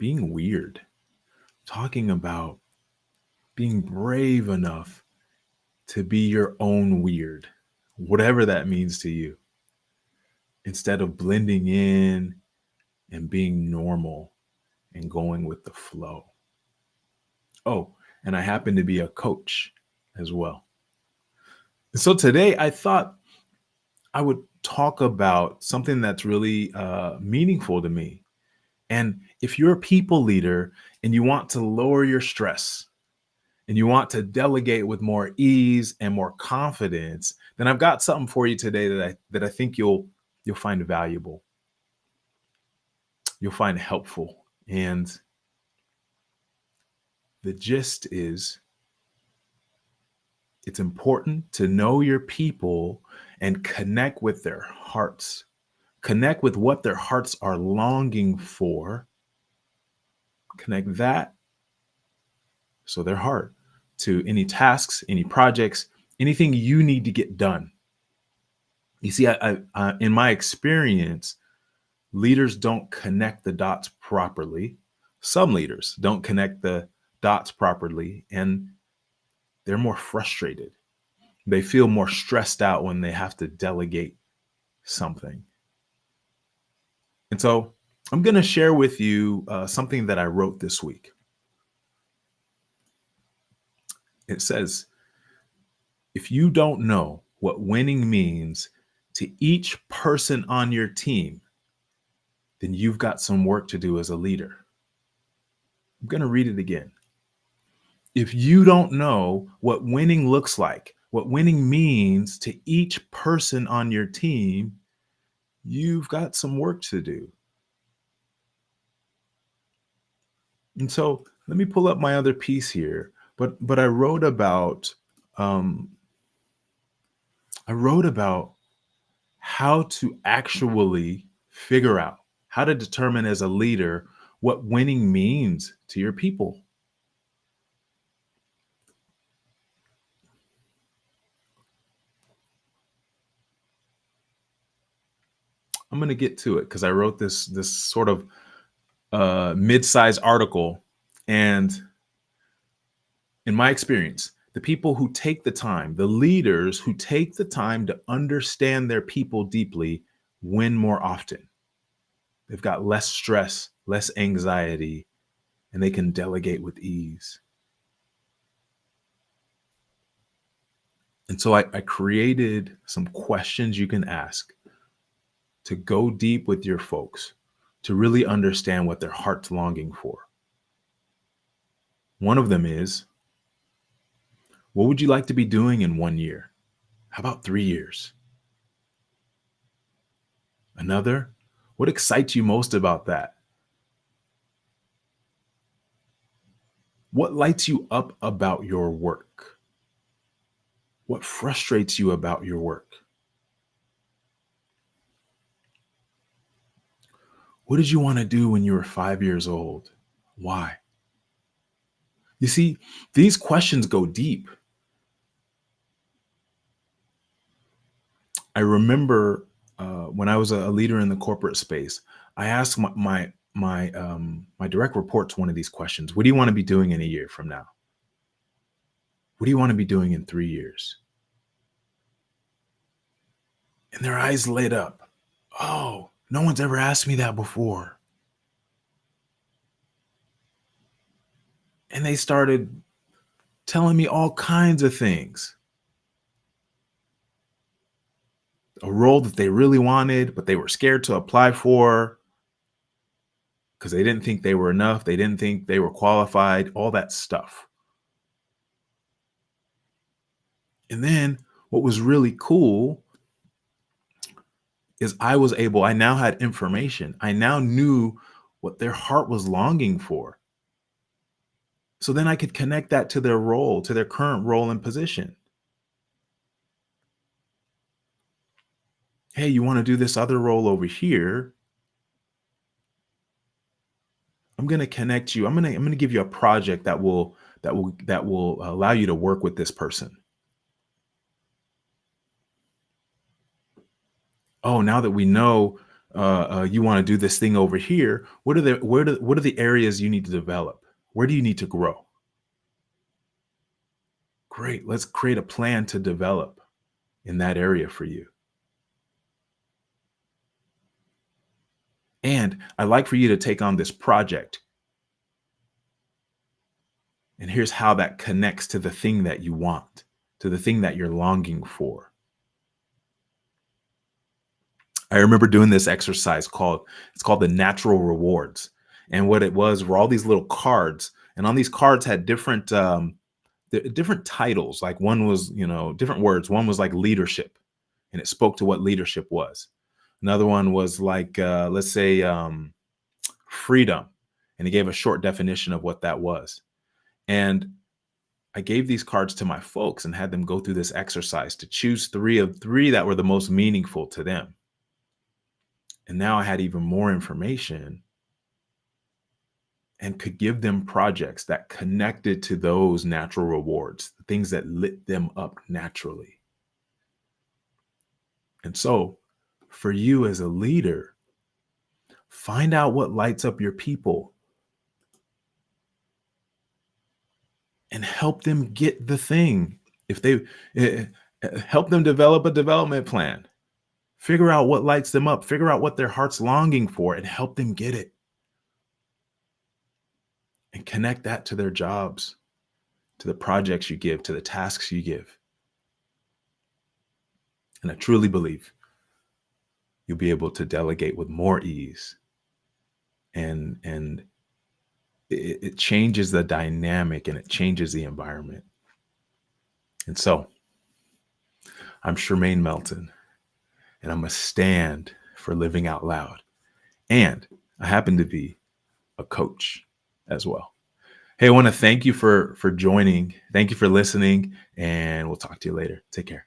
being weird, talking about being brave enough to be your own weird, whatever that means to you, instead of blending in and being normal and going with the flow. Oh, and I happen to be a coach as well. So today I thought I would talk about something that's really meaningful to me. And if you're a people leader and you want to lower your stress and you want to delegate with more ease and more confidence, then I've got something for you today that I think you'll find valuable. You'll find helpful. And the gist is it's important to know your people and connect with their hearts. Connect with what their hearts are longing for. Connect that, so their heart, to any tasks, any projects, anything you need to get done. You see, in my experience, leaders don't connect the dots properly. Some leaders don't connect the dots properly, and they're more frustrated. They feel more stressed out when they have to delegate something. And so I'm going to share with you something that I wrote this week. It says, if you don't know what winning means to each person on your team, then you've got some work to do as a leader. I'm going to read it again. If you don't know what winning looks like, what winning means to each person on your team, you've got some work to do. And so let me pull up my other piece here. But I wrote about how to actually figure out, how to determine as a leader what winning means to your people. I'm going to get to it because I wrote this sort of mid-sized article, and in my experience, the people who take the time, the leaders who take the time to understand their people deeply, win more often. They've got less stress, less anxiety, and they can delegate with ease. And so I created some questions you can ask to go deep with your folks, to really understand what their heart's longing for. One of them is, what would you like to be doing in 1 year? How about 3 years? Another, what excites you most about that? What lights you up about your work? What frustrates you about your work? What did you want to do when you were 5 years old? Why? You see, these questions go deep. I remember when I was a leader in the corporate space, I asked my direct reports one of these questions. What do you want to be doing in a year from now? What do you want to be doing in 3 years? And their eyes lit up. Oh, no one's ever asked me that before. And they started telling me all kinds of things. A role that they really wanted, but they were scared to apply for because they didn't think they were enough. They didn't think they were qualified, all that stuff. And then what was really cool is I now had information. I now knew what their heart was longing for. So then I could connect that to their role, to their current role and position. Hey, you want to do this other role over here? I'm going to connect you. I'm going to give you a project that will allow you to work with this person. Oh, now that we know you want to do this thing over here. What are the areas you need to develop? Where do you need to grow? Great. Let's create a plan to develop in that area for you. And I'd like for you to take on this project. And here's how that connects to the thing that you want, to the thing that you're longing for. I remember doing this exercise called the natural rewards. And what it was were all these little cards. And on these cards had different titles. Like one was, different words. One was like leadership, and it spoke to what leadership was. Another one was like, let's say, freedom, and it gave a short definition of what that was. And I gave these cards to my folks and had them go through this exercise to choose three that were the most meaningful to them. And now I had even more information and could give them projects that connected to those natural rewards, the things that lit them up naturally. And so for you as a leader, find out what lights up your people and help them get the thing. If they help them develop a development plan, figure out what lights them up, figure out what their heart's longing for, and help them get it. And connect that to their jobs, to the projects you give, to the tasks you give. And I truly believe you'll be able to delegate with more ease. And it changes the dynamic and it changes the environment. And so I'm Shermain Melton, and I'm a stand for living out loud. And I happen to be a coach as well. Hey, I want to thank you for joining. Thank you for listening, and we'll talk to you later. Take care.